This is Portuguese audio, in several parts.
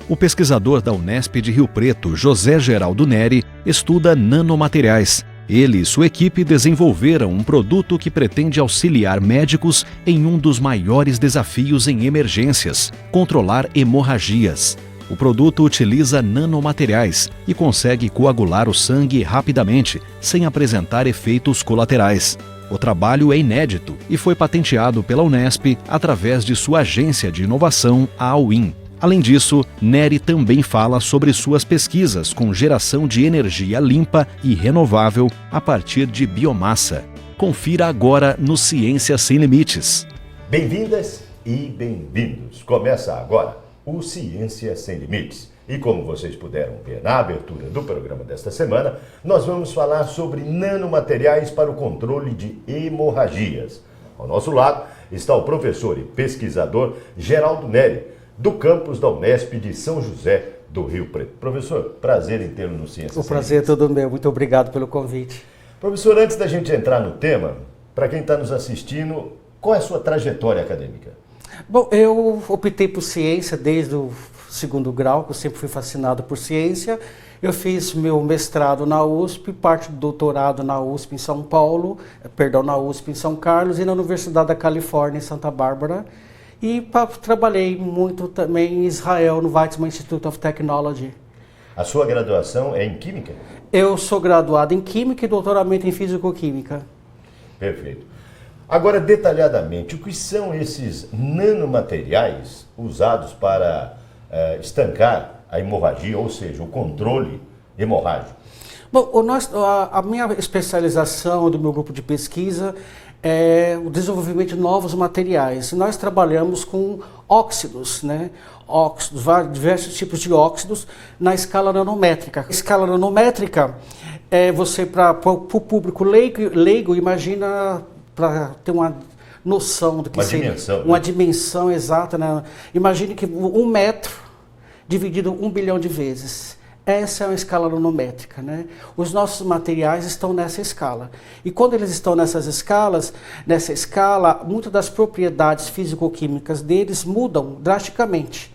O pesquisador da Unesp de Rio Preto, José Geraldo Neri, estuda nanomateriais. Ele e sua equipe desenvolveram um produto que pretende auxiliar médicos em um dos maiores desafios em emergências: controlar hemorragias. O produto utiliza nanomateriais e consegue coagular o sangue rapidamente, sem apresentar efeitos colaterais. O trabalho é inédito e foi patenteado pela Unesp através de sua agência de inovação, a Awin. Além disso, Neri também fala sobre suas pesquisas com geração de energia limpa e renovável a partir de biomassa. Confira agora no Ciência Sem Limites. Bem-vindas e bem-vindos. Começa agora o Ciência Sem Limites. E como vocês puderam ver na abertura do programa desta semana, nós vamos falar sobre nanomateriais para o controle de hemorragias. Ao nosso lado está o professor e pesquisador Geraldo Neri, do campus da Unesp de São José do Rio Preto. Professor, prazer em tê-lo no Ciência Sem Limites. O prazer é todo meu. Muito obrigado pelo convite. Professor, antes da gente entrar no tema, para quem está nos assistindo, qual é a sua trajetória acadêmica? Bom, eu optei por ciência desde o segundo grau, que eu sempre fui fascinado por ciência. Eu fiz meu mestrado na USP, parte do doutorado na USP em São Paulo, na USP em São Carlos e na Universidade da Califórnia em Santa Bárbara. E trabalhei muito também em Israel, no Weizmann Institute of Technology. A sua graduação é em Química? Eu sou graduado em Química e doutoramento em Físico-Química. Perfeito. Agora, detalhadamente, o que são esses nanomateriais usados para estancar a hemorragia, ou seja, o controle hemorrágico? Bom, a minha especialização do meu grupo de pesquisa é o desenvolvimento de novos materiais. Nós trabalhamos com óxidos, óxidos, diversos tipos de óxidos na escala nanométrica. A escala nanométrica é para o público leigo, imagina, para ter uma noção do que seria uma dimensão exata, né? Imagine que 1 metro dividido 1 bilhão de vezes. Essa é uma escala nanométrica, Os nossos materiais estão nessa escala. E quando eles estão nessa escala, muitas das propriedades físico-químicas deles mudam drasticamente,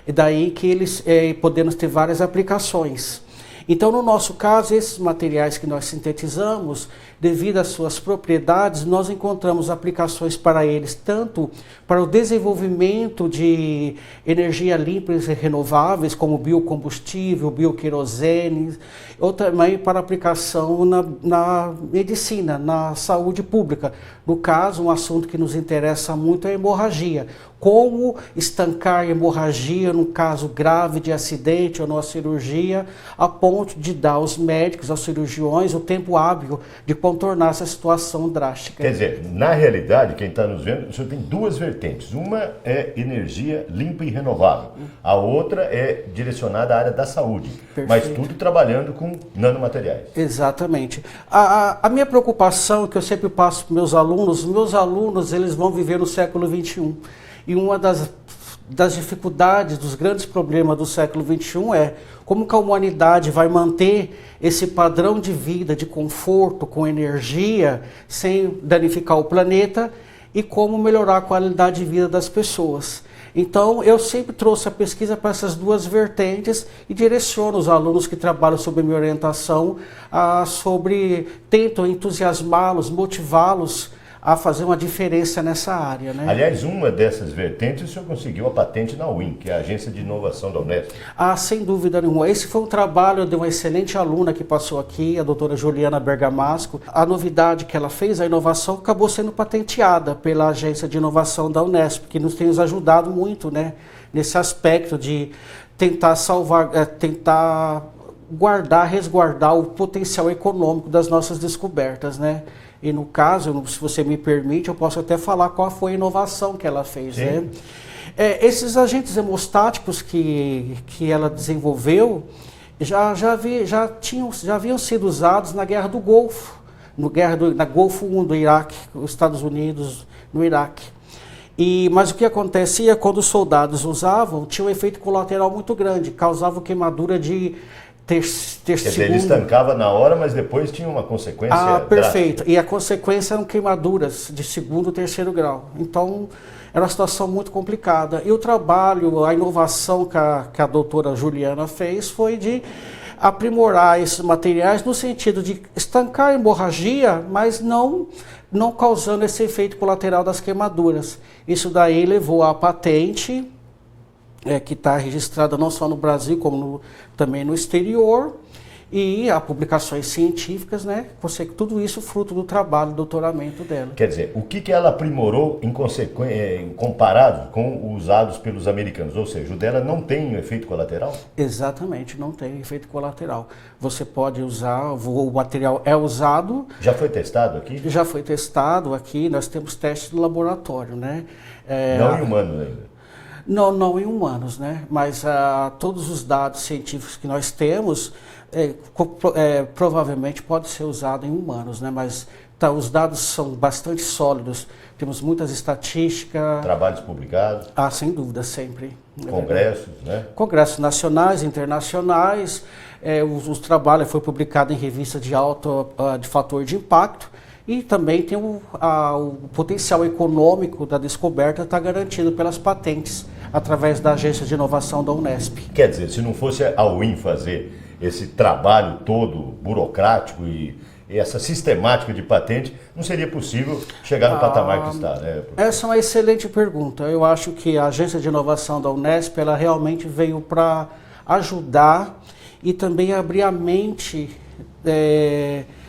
E daí que eles podemos ter várias aplicações. Então, no nosso caso, esses materiais que nós sintetizamos, devido às suas propriedades, nós encontramos aplicações para eles, tanto para o desenvolvimento de energia limpa e renováveis, como biocombustível, bioquerosene, ou também para aplicação na medicina, na saúde pública. No caso, um assunto que nos interessa muito é a hemorragia. Como estancar a hemorragia num caso grave de acidente ou numa cirurgia, a ponto de dar aos médicos, aos cirurgiões, o tempo hábil de contornar essa situação drástica. Quer dizer, na realidade, quem está nos vendo, o senhor tem duas vertentes. Uma é energia limpa e renovável. A outra é direcionada à área da saúde. Perfeito. Mas tudo trabalhando com nanomateriais. Exatamente. A minha preocupação, que eu sempre passo para meus alunos eles vão viver no século XXI. E uma das dificuldades, dos grandes problemas do século XXI é como que a humanidade vai manter esse padrão de vida, de conforto, com energia, sem danificar o planeta, e como melhorar a qualidade de vida das pessoas. Então, eu sempre trouxe a pesquisa para essas duas vertentes e direciono os alunos que trabalham sob minha orientação, tento entusiasmá-los, motivá-los a fazer uma diferença nessa área, Aliás, uma dessas vertentes, o senhor conseguiu a patente na Awin, que é a Agência de Inovação da Unesp. Sem dúvida nenhuma. Esse foi um trabalho de uma excelente aluna que passou aqui, a doutora Juliana Bergamasco. A novidade que ela fez, a inovação, acabou sendo patenteada pela Agência de Inovação da Unesp, que nos tem nos ajudado muito, nesse aspecto de tentar resguardar o potencial econômico das nossas descobertas, E no caso, se você me permite, eu posso até falar qual foi a inovação que ela fez, Esses agentes hemostáticos que ela desenvolveu já haviam sido usados na Guerra do Golfo, na Golfo I do Iraque, os Estados Unidos no Iraque. Mas o que acontecia quando os soldados usavam, tinha um efeito colateral muito grande, causava queimadura de Quer dizer, ele estancava na hora, mas depois tinha uma consequência perfeito. drástica. E a consequência eram queimaduras de segundo, terceiro grau. Então, era uma situação muito complicada. E o trabalho, a inovação que a doutora Juliana fez foi de aprimorar esses materiais no sentido de estancar a hemorragia, mas não causando esse efeito colateral das queimaduras. Isso daí levou à patente, que está registrada não só no Brasil, como também no exterior, e a publicações científicas, né? Tudo isso fruto do trabalho, do doutoramento dela. Quer dizer, o que ela aprimorou comparado com os usados pelos americanos? Ou seja, o dela não tem efeito colateral? Exatamente, não tem efeito colateral. Você pode usar, o material é usado... Já foi testado aqui? Já foi testado aqui, nós temos testes no laboratório, né? Não em humanos ainda? Não em humanos, né? Mas todos os dados científicos que nós temos, provavelmente pode ser usado em humanos, né? Mas os dados são bastante sólidos, temos muitas estatísticas... Trabalhos publicados? Sem dúvida, sempre. Congressos, né? Congressos nacionais, internacionais, os trabalhos foi publicado em revistas de de fator de impacto, e também tem o potencial econômico da descoberta está garantido pelas patentes, através da Agência de Inovação da Unesp. Quer dizer, se não fosse a UIN fazer esse trabalho todo burocrático e essa sistemática de patente, não seria possível chegar no patamar que está, né? Essa é uma excelente pergunta. Eu acho que a Agência de Inovação da Unesp, ela realmente veio para ajudar e também abrir a mente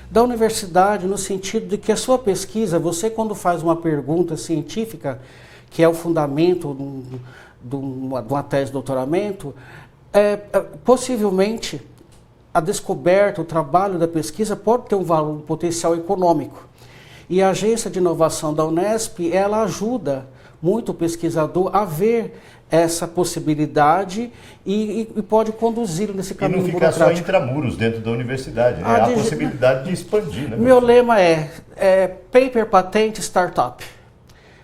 da universidade, no sentido de que a sua pesquisa, você quando faz uma pergunta científica, que é o fundamento de uma tese de doutoramento, possivelmente a descoberta, o trabalho da pesquisa pode ter um potencial econômico. E a Agência de Inovação da Unesp, ela ajuda muito o pesquisador a ver essa possibilidade e pode conduzi-lo nesse caminho burocrático. E não ficar só intramuros dentro da universidade, né? Há a possibilidade de expandir, né? Meu lema é paper, patente, startup.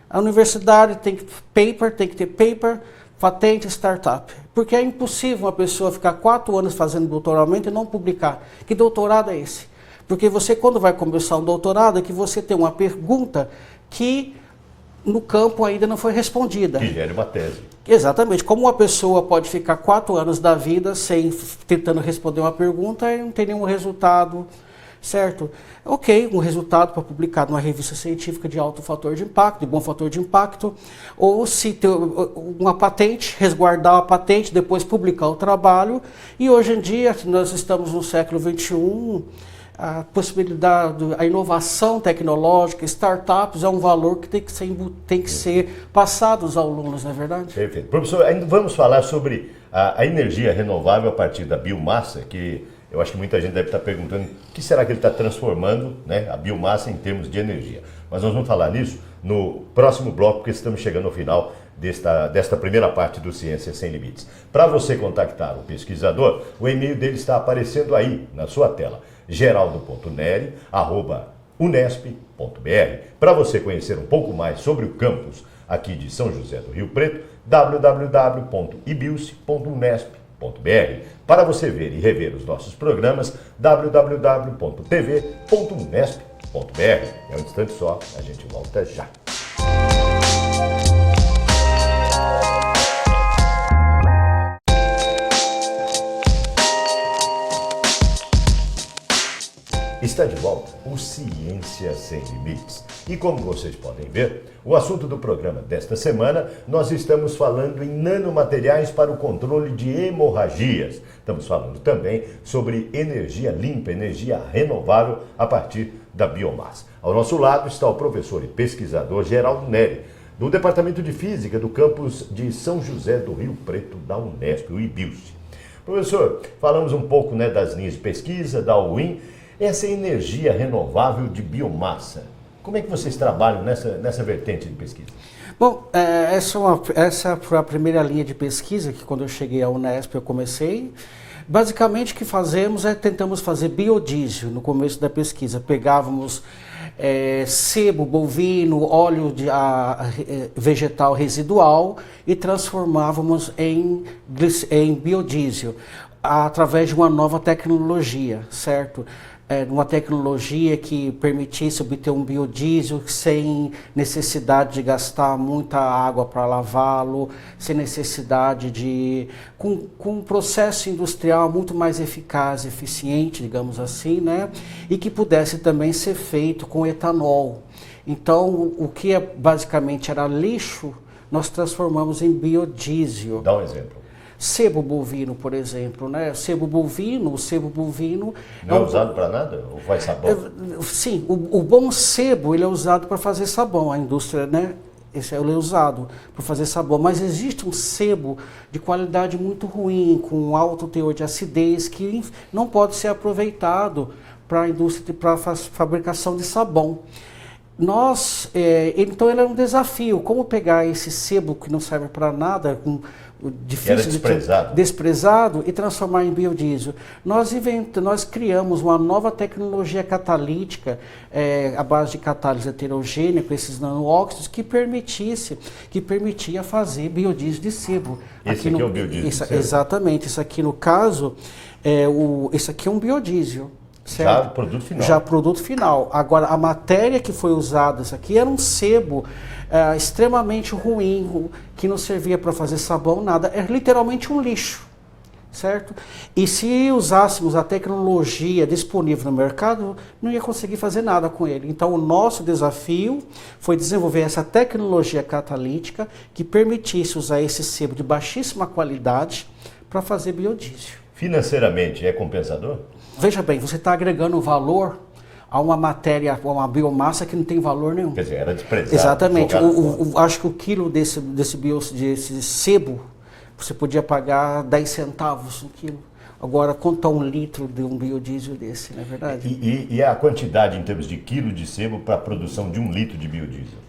A universidade tem que ter paper, patente, startup. Porque é impossível uma pessoa ficar 4 anos fazendo doutoramento e não publicar. Que doutorado é esse? Porque você, quando vai começar um doutorado, é que você tem uma pergunta que no campo ainda não foi respondida. Que gere uma tese. Exatamente. Como uma pessoa pode ficar 4 anos da vida tentando responder uma pergunta e não tem nenhum resultado, certo? Ok, um resultado para publicar numa revista científica de alto fator de impacto, de bom fator de impacto, ou se ter uma patente, resguardar a patente, depois publicar o trabalho. E hoje em dia, nós estamos no século XXI, a possibilidade, a inovação tecnológica, startups é um valor que tem que ser passado aos alunos, não é verdade? Perfeito. Professor, ainda vamos falar sobre a energia renovável a partir da biomassa, que eu acho que muita gente deve estar perguntando o que será que ele está transformando, né, a biomassa em termos de energia. Mas nós vamos falar nisso no próximo bloco, porque estamos chegando ao final desta primeira parte do Ciência Sem Limites. Para você contactar o pesquisador, o e-mail dele está aparecendo aí na sua tela, geraldo.neri@unesp.br. Para você conhecer um pouco mais sobre o campus aqui de São José do Rio Preto, www.ibilce.unesp.br. Para você ver e rever os nossos programas, www.tv.unesp.br. É um instante só, a gente volta já. Está de volta o Ciência Sem Limites. E como vocês podem ver, o assunto do programa desta semana, nós estamos falando em nanomateriais para o controle de hemorragias. Estamos falando também sobre energia limpa, energia renovável a partir da biomassa. Ao nosso lado está o professor e pesquisador Geraldo Neri, do Departamento de Física do campus de São José do Rio Preto, da Unesp, o IBILCE. Professor, falamos um pouco, né, das linhas de pesquisa, da UIN. Essa energia renovável de biomassa, como é que vocês trabalham nessa vertente de pesquisa? Bom, essa foi a primeira linha de pesquisa que quando eu cheguei à Unesp eu comecei. Basicamente o que fazemos tentamos fazer biodiesel no começo da pesquisa. Pegávamos sebo bovino, óleo vegetal residual e transformávamos em biodiesel através de uma nova tecnologia, certo? numa tecnologia que permitisse obter um biodiesel sem necessidade de gastar muita água para lavá-lo, sem necessidade de... com um processo industrial muito mais eficaz, eficiente, digamos assim, né? E que pudesse também ser feito com etanol. Então, o que basicamente era lixo, nós transformamos em biodiesel. Dá um exemplo. Sebo bovino, por exemplo, né? O sebo bovino não é usado para nada? Ou faz sabão? Sim, o bom sebo ele é usado para fazer sabão, a indústria, né? Esse ele é usado para fazer sabão, mas existe um sebo de qualidade muito ruim, com alto teor de acidez, que não pode ser aproveitado para a indústria, para a fabricação de sabão. Então ele é um desafio, como pegar esse sebo que não serve para nada, difícil desprezado, e transformar em biodiesel. Nós criamos uma nova tecnologia catalítica, à base de catálise heterogênea, com esses nanoóxidos, que permitia fazer biodiesel de sebo. Esse aqui é o biodiesel de sebo? Exatamente, isso aqui no caso, esse aqui é um biodiesel. Certo? Já produto final. Já produto final. Agora, a matéria que foi usada, isso aqui era um sebo extremamente ruim, que não servia para fazer sabão, nada. É literalmente um lixo, certo? E se usássemos a tecnologia disponível no mercado, não ia conseguir fazer nada com ele. Então, o nosso desafio foi desenvolver essa tecnologia catalítica que permitisse usar esse sebo de baixíssima qualidade para fazer biodiesel. Financeiramente, é compensador? Veja bem, você está agregando valor a uma matéria, a uma biomassa que não tem valor nenhum. Quer dizer, era desprezado. Exatamente. Acho que o quilo desse sebo, você podia pagar 10 centavos um quilo. Agora, quanto a um litro de um biodiesel desse, não é verdade? E a quantidade em termos de quilo de sebo para a produção de 1 litro de biodiesel?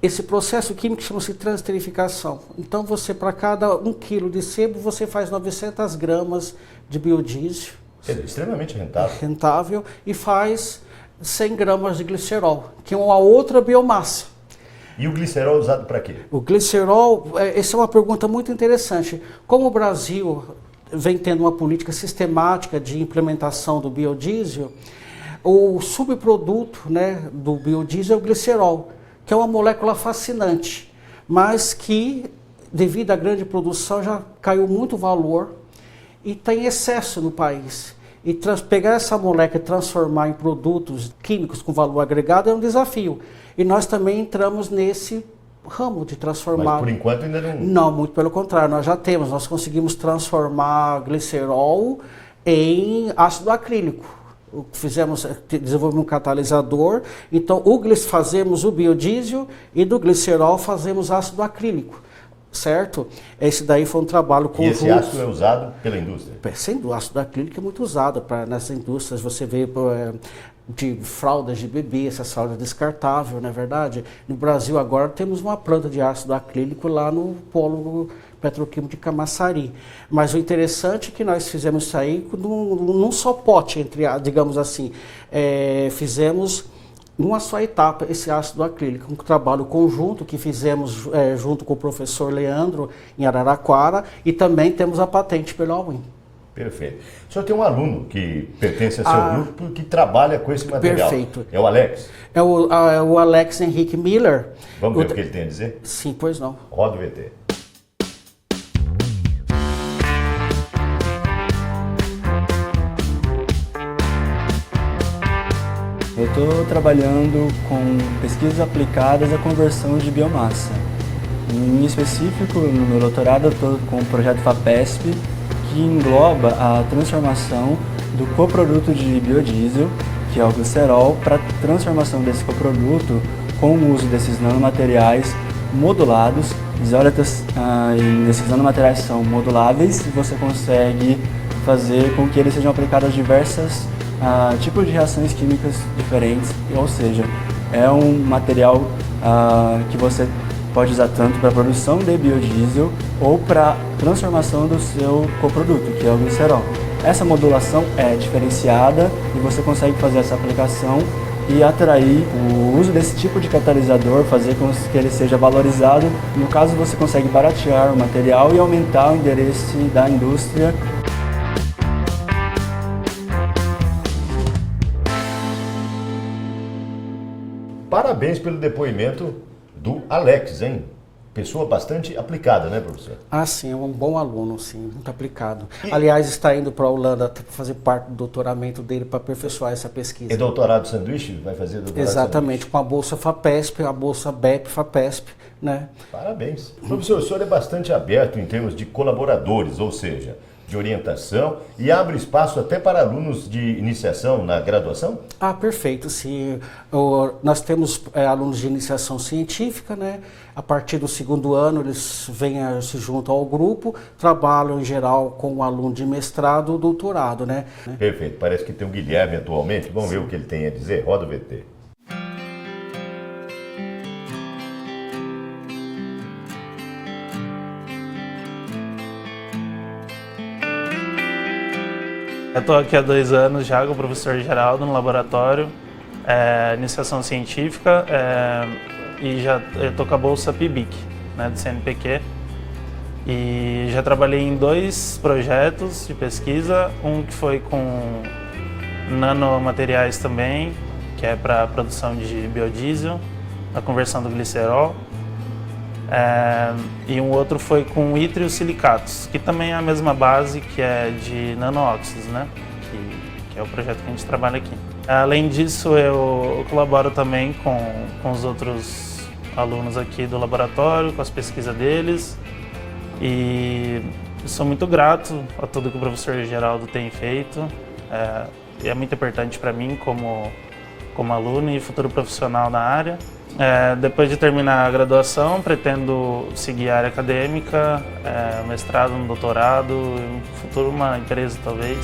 Esse processo químico chama-se transesterificação. Então, para cada 1 quilo de sebo, você faz 900 gramas de biodiesel. É extremamente rentável. Rentável, e faz 100 gramas de glicerol, que é uma outra biomassa. E o glicerol é usado para quê? O glicerol, essa é uma pergunta muito interessante. Como o Brasil vem tendo uma política sistemática de implementação do biodiesel, o subproduto, né, do biodiesel é o glicerol, que é uma molécula fascinante, mas que, devido à grande produção, já caiu muito valor e tem excesso no país. E pegar essa molécula e transformar em produtos químicos com valor agregado é um desafio. E nós também entramos nesse ramo de transformar... Mas por enquanto ainda não... Não, muito pelo contrário, nós conseguimos transformar glicerol em ácido acrílico. Desenvolvemos um catalisador, então fazemos o biodiesel e do glicerol fazemos ácido acrílico. Certo? Esse daí foi um trabalho conjunto. E esse ácido é usado pela indústria? Sem dúvida, o ácido acrílico é muito usado nessas indústrias. Você vê de fraldas de bebê, essa fralda descartável, não é verdade? No Brasil agora temos uma planta de ácido acrílico lá no polo petroquímico de Camaçari. Mas o interessante é que nós fizemos isso aí num só pote, digamos assim. Fizemos numa só etapa esse ácido acrílico, um trabalho conjunto que fizemos junto com o professor Leandro em Araraquara, e também temos a patente pela UIM. Perfeito. O senhor tem um aluno que pertence a seu grupo que trabalha com esse material. Perfeito. É o Alex? É o Alex Henrique Miller. Vamos ver o que ele tem a dizer? Sim, pois não. Roda o VT. Eu estou trabalhando com pesquisas aplicadas à conversão de biomassa. Em específico, no meu doutorado, eu estou com o projeto FAPESP, que engloba a transformação do coproduto de biodiesel, que é o glicerol, para a transformação desse coproduto com o uso desses nanomateriais modulados. Esses nanomateriais são moduláveis e você consegue fazer com que eles sejam aplicados a diversas tipos de reações químicas diferentes, ou seja, é um material que você pode usar tanto para a produção de biodiesel ou para a transformação do seu coproduto, que é o glicerol. Essa modulação é diferenciada e você consegue fazer essa aplicação e atrair o uso desse tipo de catalisador, fazer com que ele seja valorizado. No caso, você consegue baratear o material e aumentar o interesse da indústria. parabéns pelo depoimento do Alex, hein? Pessoa bastante aplicada, né, professor? Ah, sim, é um bom aluno, sim, muito aplicado. Aliás, está indo para a Holanda fazer parte do doutoramento dele para aperfeiçoar essa pesquisa. É doutorado sanduíche? Vai fazer doutorado Exatamente, sanduíche. com a Bolsa FAPESP, a Bolsa BEP FAPESP, né? Parabéns. Professor, o senhor é bastante aberto em termos de colaboradores, ou seja, de orientação, e abre espaço até para alunos de iniciação na graduação? Ah, perfeito, sim. Nós temos alunos de iniciação científica, né? A partir do segundo ano eles se juntam ao grupo, trabalham em geral com o aluno de mestrado ou doutorado, né? Perfeito, parece que tem o Guilherme atualmente, vamos ver o que ele tem a dizer, roda o VT. Eu estou aqui há 2 anos já com o professor Geraldo no laboratório, iniciação científica, e já estou com a bolsa PIBIC, né, do CNPq. E já trabalhei em 2 projetos de pesquisa, um que foi com nanomateriais também, que é para a produção de biodiesel, a conversão do glicerol. E um outro foi com ítrio-silicatos, que também é a mesma base, que é de nanoóxidos, né? Que é o projeto que a gente trabalha aqui. Além disso, eu colaboro também com os outros alunos aqui do laboratório, com as pesquisas deles. E sou muito grato a tudo que o professor Geraldo tem feito. É muito importante para mim como aluno e futuro profissional na área. Depois de terminar a graduação, pretendo seguir a área acadêmica, mestrado, um doutorado, no futuro uma empresa talvez.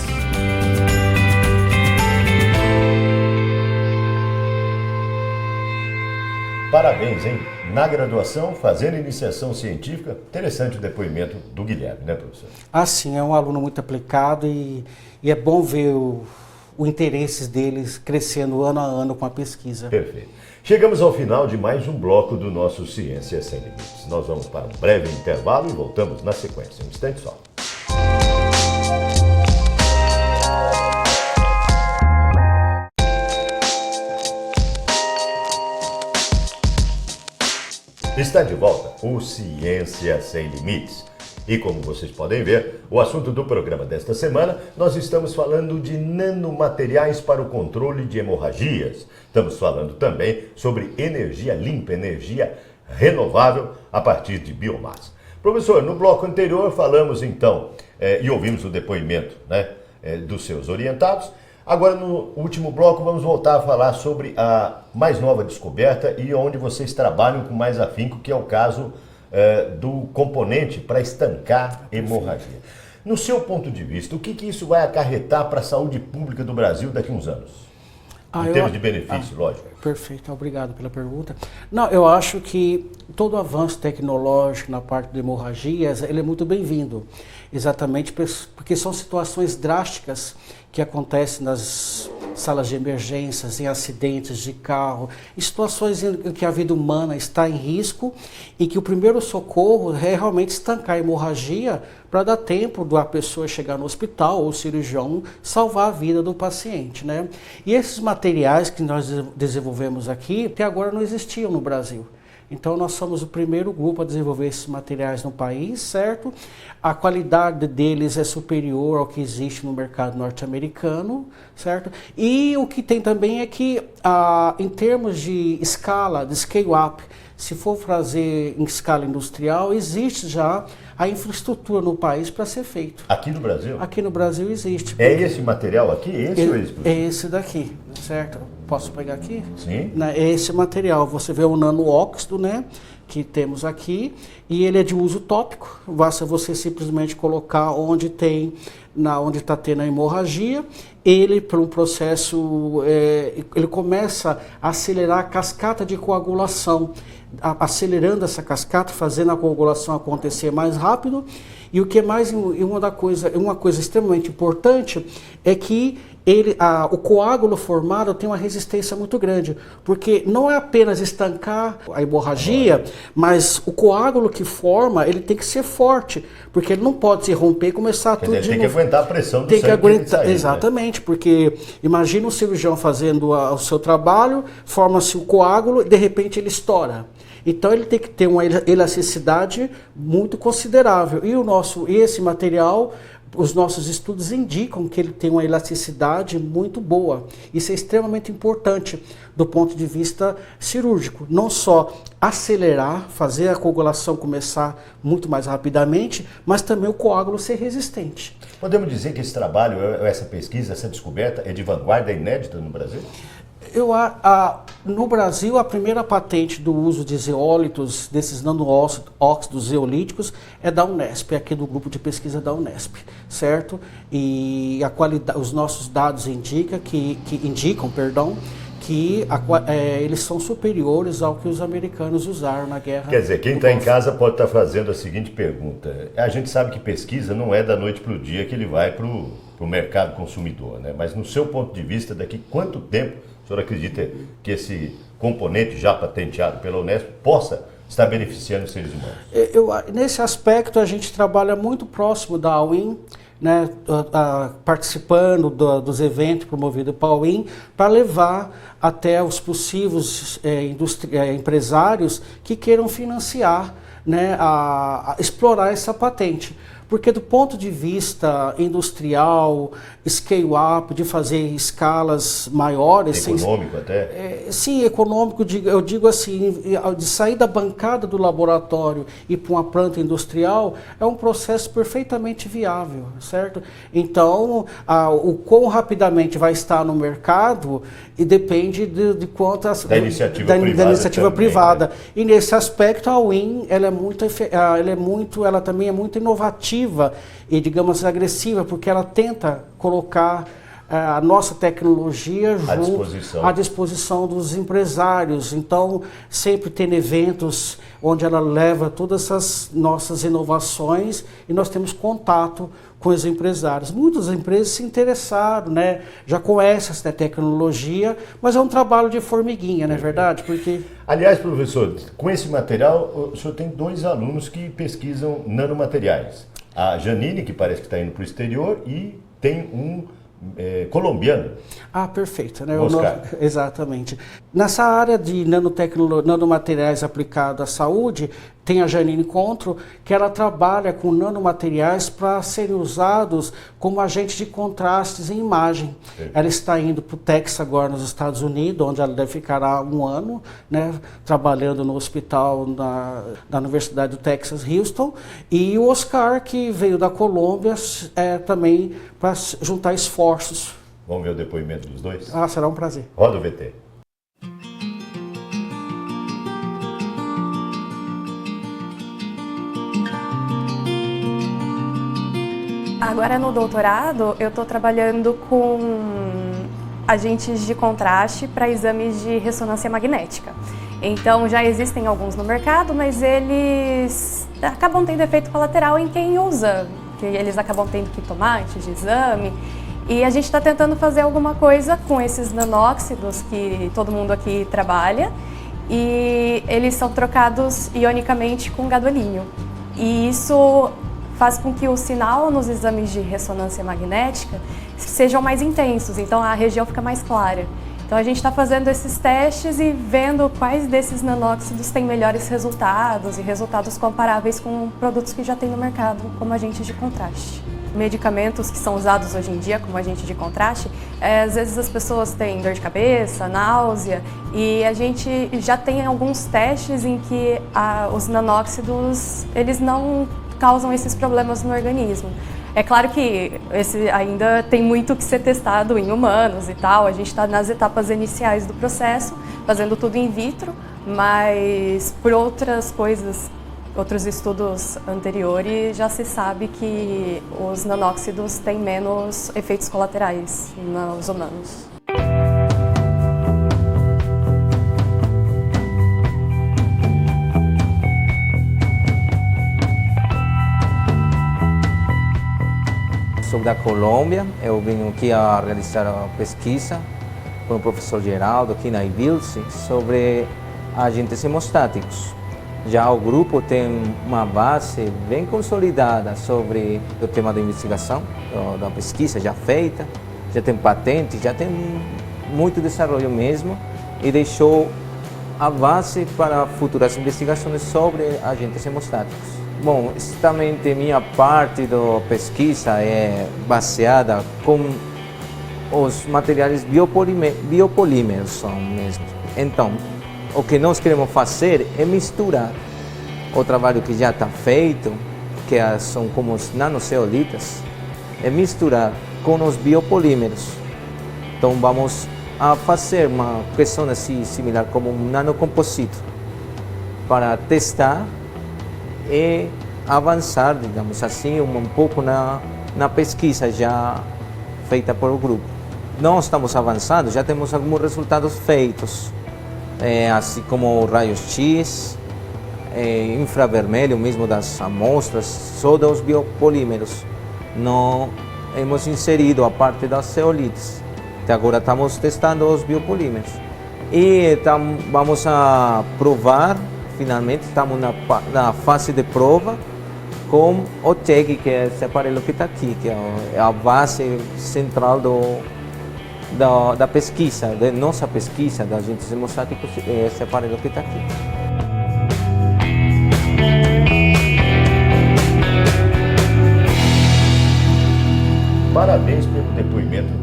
Parabéns, hein? Na graduação, fazendo iniciação científica, interessante o depoimento do Guilherme, né, professor? Ah, sim, é um aluno muito aplicado e é bom ver o interesse deles crescendo ano a ano com a pesquisa. Perfeito. Chegamos ao final de mais um bloco do nosso Ciência Sem Limites. Nós vamos para um breve intervalo e voltamos na sequência. Um instante só. Está de volta o Ciência Sem Limites. E como vocês podem ver, o assunto do programa desta semana, nós estamos falando de nanomateriais para o controle de hemorragias. Estamos falando também sobre energia limpa, energia renovável a partir de biomassa. Professor, no bloco anterior falamos então, e ouvimos o depoimento, né, dos seus orientados. Agora, no último bloco, vamos voltar a falar sobre a mais nova descoberta e onde vocês trabalham com mais afinco, que é o caso do componente para estancar hemorragia. No seu ponto de vista, o que isso vai acarretar para a saúde pública do Brasil daqui a uns anos? Em termos de benefício, lógico. Perfeito, obrigado pela pergunta. Não, eu acho que todo avanço tecnológico na parte de hemorragias, ele é muito bem-vindo. Exatamente porque são situações drásticas que acontecem nas salas de emergências, em acidentes de carro, em situações em que a vida humana está em risco e que o primeiro socorro é realmente estancar a hemorragia para dar tempo da pessoa chegar no hospital ou o cirurgião salvar a vida do paciente, né? E esses materiais que nós desenvolvemos aqui, até agora não existiam no Brasil. Então nós somos o primeiro grupo a desenvolver esses materiais no país, certo? A qualidade deles é superior ao que existe no mercado norte-americano, certo? E o que tem também é que, em termos de escala, de scale-up, se for fazer em escala industrial, existe já a infraestrutura no país para ser feito. Aqui no Brasil? Aqui no Brasil existe. É esse material aqui? Esse ou esse? É esse daqui, certo? Posso pegar aqui? Sim. É esse material. Você vê o nanoóxido, né? Que temos aqui. E ele é de uso tópico. Basta você simplesmente colocar onde está tendo a hemorragia. Ele, por um processo, ele começa a acelerar a cascata de coagulação, acelerando essa cascata, fazendo a coagulação acontecer mais rápido. E o que é mais, uma coisa extremamente importante é que o coágulo formado tem uma resistência muito grande, porque não é apenas estancar a hemorragia, mas o coágulo que forma, ele tem que ser forte, porque ele não pode se romper e começar tudo de novo. Tem que aguentar a pressão do sangue. Tem que aguentar, sair, exatamente, né? Porque imagina um cirurgião fazendo o seu trabalho, forma-se o coágulo e de repente ele estoura. Então ele tem que ter uma elasticidade muito considerável. E esse material, os nossos estudos indicam que ele tem uma elasticidade muito boa. Isso é extremamente importante do ponto de vista cirúrgico. Não só acelerar, fazer a coagulação começar muito mais rapidamente, mas também o coágulo ser resistente. Podemos dizer que esse trabalho, essa pesquisa, essa descoberta é de vanguarda, é inédita no Brasil? No Brasil, a primeira patente do uso de zeólitos, desses nanoóxidos zeolíticos, é da Unesp, aqui do grupo de pesquisa da Unesp, certo? E os nossos dados indicam que eles são superiores ao que os americanos usaram na guerra. Quer dizer, quem está em casa pode estar fazendo a seguinte pergunta. A gente sabe que pesquisa não é da noite para o dia que ele vai para o mercado consumidor, né? Mas no seu ponto de vista, daqui quanto tempo o senhor acredita que esse componente já patenteado pela Unesp possa estar beneficiando os seres humanos? Nesse aspecto, a gente trabalha muito próximo da AWIN, né, participando dos eventos promovidos pela AWIN, para levar até os possíveis empresários que queiram financiar, né, a explorar essa patente. Porque do ponto de vista industrial, scale-up, de fazer escalas maiores... Econômico até? Sim, econômico, eu digo assim, de sair da bancada do laboratório e para uma planta industrial, é um processo perfeitamente viável, certo? Então, o quão rapidamente vai estar no mercado e depende de quantas... Da iniciativa privada. Né? E nesse aspecto, a UIN, ela também é muito inovativa e, digamos, agressiva, porque ela tenta colocar a nossa tecnologia à disposição dos empresários. Então, sempre tem eventos onde ela leva todas essas nossas inovações e nós temos contato com os empresários. Muitas empresas se interessaram, né? Já conhecem essa tecnologia, mas é um trabalho de formiguinha, não é verdade? Porque... Aliás, professor, com esse material, o senhor tem 2 alunos que pesquisam nanomateriais. A Janine, que parece que está indo para o exterior, e tem um colombiano. Perfeito. Né? Oscar. Exatamente. Nessa área de nanomateriais aplicados à saúde, tem a Janine Contro, que ela trabalha com nanomateriais para serem usados como agentes de contrastes em imagem. Ela está indo para o Texas agora, nos Estados Unidos, onde ela deve ficar há 1 ano, né, trabalhando no hospital da Universidade do Texas, Houston. E o Oscar, que veio da Colômbia, também para juntar esforços. Vamos ver o depoimento dos dois? Será um prazer. Roda o VT. Agora no doutorado eu estou trabalhando com agentes de contraste para exames de ressonância magnética. Então já existem alguns no mercado, mas eles acabam tendo efeito colateral em quem usa, que eles acabam tendo que tomar antes de exame. E a gente está tentando fazer alguma coisa com esses nanóxidos que todo mundo aqui trabalha, e eles são trocados ionicamente com gadolínio. E isso faz com que o sinal nos exames de ressonância magnética sejam mais intensos, então a região fica mais clara. Então a gente está fazendo esses testes e vendo quais desses nanóxidos têm melhores resultados e resultados comparáveis com produtos que já tem no mercado, como agentes de contraste. Medicamentos que são usados hoje em dia como agente de contraste, às vezes as pessoas têm dor de cabeça, náusea, e a gente já tem alguns testes em que os nanóxidos eles não causam esses problemas no organismo. É claro que ainda tem muito que ser testado em humanos e tal, a gente está nas etapas iniciais do processo, fazendo tudo in vitro, mas por outras coisas, outros estudos anteriores, já se sabe que os nanóxidos têm menos efeitos colaterais nos humanos. sou da Colômbia, eu venho aqui a realizar a pesquisa com o professor Geraldo aqui na IBILSE sobre agentes hemostáticos. Já o grupo tem uma base bem consolidada sobre o tema da investigação, da pesquisa já feita, já tem patente, já tem muito desenvolvimento mesmo e deixou a base para futuras investigações sobre agentes hemostáticos. Bom, exatamente minha parte da pesquisa é baseada com os materiais biopolímeros são mesmo. Então, o que nós queremos fazer é misturar o trabalho que já está feito, que são como os nanoceolitas, é misturar com os biopolímeros. Então vamos a fazer uma questão assim similar como um nanocomposito para testar e avançar, digamos assim, um pouco na pesquisa já feita por o grupo. Nós estamos avançando, já temos alguns resultados feitos, assim como raios-x, infravermelho mesmo das amostras, só dos biopolímeros. Não hemos inserido a parte das ceolites. Até agora estamos testando os biopolímeros. E vamos a provar, finalmente, estamos na fase de prova com o TEG, que é esse aparelho que está aqui, que é a base central da pesquisa, da nossa pesquisa de agentes hemostáticos, é esse aparelho que está aqui. Parabéns pelo depoimento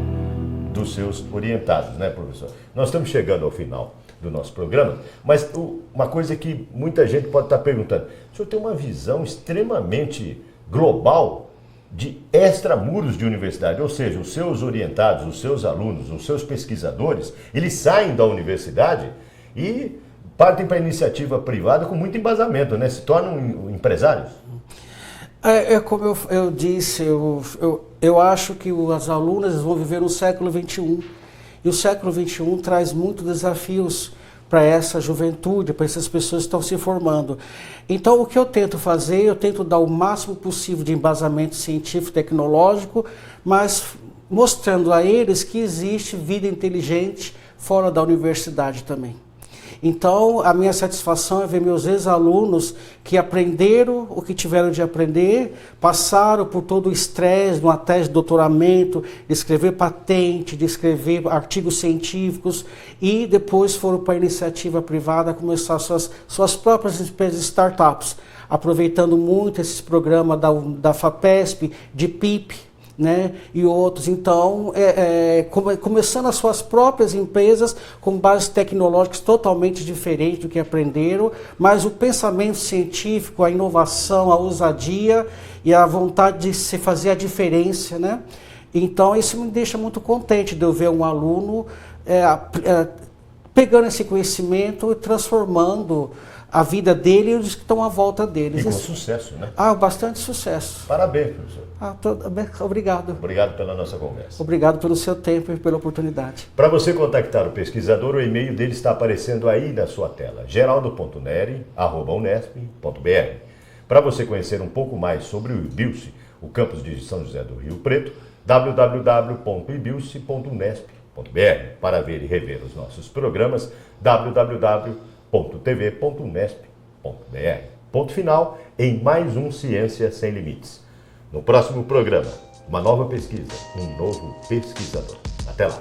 dos seus orientados, né, professor? Nós estamos chegando ao final do nosso programa, mas uma coisa que muita gente pode estar perguntando: o senhor tem uma visão extremamente global de extramuros de universidade, ou seja, os seus orientados, os seus alunos, os seus pesquisadores, eles saem da universidade e partem para a iniciativa privada com muito embasamento, né? Se tornam empresários. Como eu disse, eu acho que as alunas vão viver no século XXI. E o século XXI traz muitos desafios para essa juventude, para essas pessoas que estão se formando. Então, o que eu tento fazer, eu tento dar o máximo possível de embasamento científico, tecnológico, mas mostrando a eles que existe vida inteligente fora da universidade também. Então, a minha satisfação é ver meus ex-alunos que aprenderam o que tiveram de aprender, passaram por todo o estresse numa tese de doutoramento, de escrever patente, de escrever artigos científicos e depois foram para a iniciativa privada começar suas próprias empresas, startups, aproveitando muito esses programas da FAPESP, de PIP, né, e outros. Então, começando as suas próprias empresas com bases tecnológicas totalmente diferentes do que aprenderam, mas o pensamento científico, a inovação, a ousadia e a vontade de se fazer a diferença, né? Então, isso me deixa muito contente de eu ver um aluno pegando esse conhecimento e transformando a vida dele e os que estão à volta deles. E com sucesso, né? Bastante sucesso. Parabéns, professor. Obrigado. Obrigado pela nossa conversa. Obrigado pelo seu tempo e pela oportunidade. Para você contactar o pesquisador, o e-mail dele está aparecendo aí na sua tela, geraldo.neri@unesp.br. Para você conhecer um pouco mais sobre o IBILSE, o campus de São José do Rio Preto, www.ibilse.unesp.br. Para ver e rever os nossos programas, www.tv.unesp.br. Ponto final em mais um Ciência Sem Limites. No próximo programa, uma nova pesquisa, um novo pesquisador. Até lá!